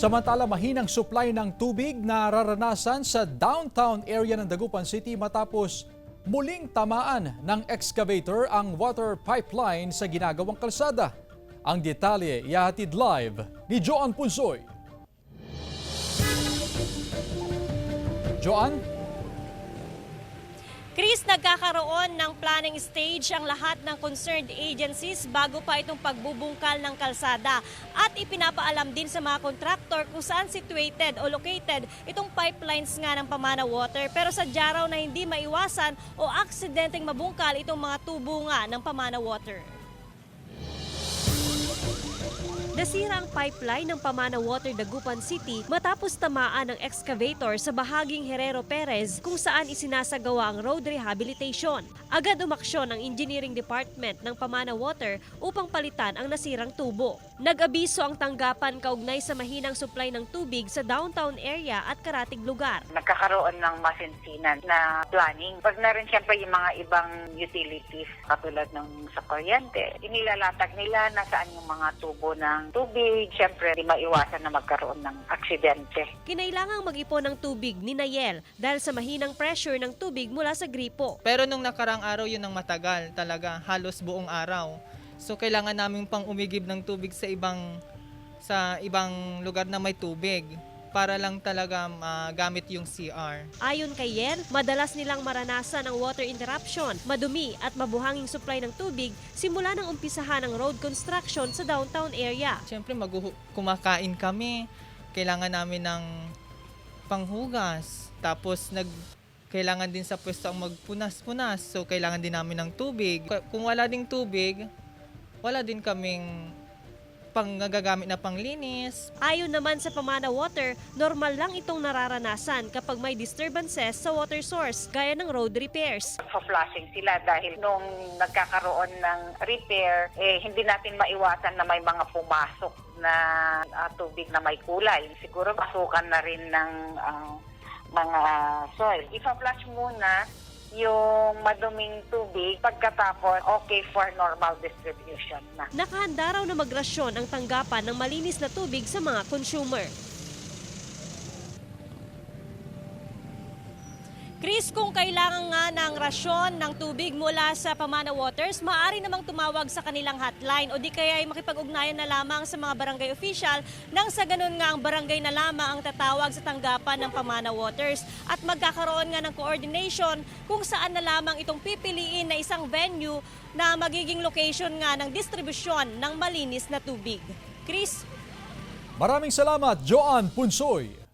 Samantala, mahinang supply ng tubig na nararanasan sa downtown area ng Dagupan City matapos muling tamaan ng excavator ang water pipeline sa ginagawang kalsada. Ang detalye ihahatid live ni Joan Punsoy. Joan? Chris, nagkakaroon ng planning stage ang lahat ng concerned agencies bago pa itong pagbubungkal ng kalsada. At ipinapaalam din sa mga kontraktor kung saan situated o located itong pipelines nga ng Pamana Water. Pero sadya raw na hindi maiwasan o aksidenteng mabungkal itong mga tubo nga ng Pamana Water. Nasira ang pipeline ng Pamana Water Dagupan City matapos tamaan ng excavator sa bahaging Herrero Perez kung saan isinasagawa ang road rehabilitation. Agad umaksyon ang engineering department ng Pamana Water upang palitan ang nasirang tubo. Nag-abiso ang tanggapan kaugnay sa mahinang supply ng tubig sa downtown area at karatig lugar. Nagkakaroon ng masinsinan na planning. Pag na rin siyempre yung mga ibang utilities katulad ng sa kuryente, inilalatag nila na saan yung mga tubo ng tubig. Siyempre, di maiwasan na magkaroon ng aksidente. Kinailangang mag-ipon ng tubig ni Nayel dahil sa mahinang pressure ng tubig mula sa gripo. Pero nung nakarang araw yun ang matagal talaga, halos buong araw. So kailangan namin pang umigib ng tubig sa ibang lugar na may tubig para lang talaga magamit yung CR. Ayon kay Yel, madalas nilang maranasan ang water interruption, madumi at mabuhanging supply ng tubig simula ng umpisahan ng road construction sa downtown area. Siyempre kumakain kami, kailangan namin ng panghugas, tapos kailangan din sa pwesto ang magpunas-punas, so kailangan din namin ng tubig. Kung wala ding tubig, wala din kaming gagamit na panglinis. Ayon naman sa Pamana Water, normal lang itong nararanasan kapag may disturbances sa water source gaya ng road repairs. Flushing sila dahil nung nagkakaroon ng repair, hindi natin maiwasan na may mga pumasok na tubig na may kulay. Siguro pasukan na rin ng mga soil. Ipa-flush muna yung maduming tubig, pagkatapos okay for normal distribution na. Nakahanda raw na magrasyon ang tanggapan ng malinis na tubig sa mga consumer. Chris, kung kailangan nga ng rasyon ng tubig mula sa Pamana Waters, maaari namang tumawag sa kanilang hotline o di kaya ay makipag-ugnayan na lamang sa mga barangay official nang sa ganun nga ang barangay na lamang ang tatawag sa tanggapan ng Pamana Waters at magkakaroon nga ng coordination kung saan na lamang itong pipiliin na isang venue na magiging location nga ng distribusyon ng malinis na tubig. Chris? Maraming salamat, Joan Punsoy.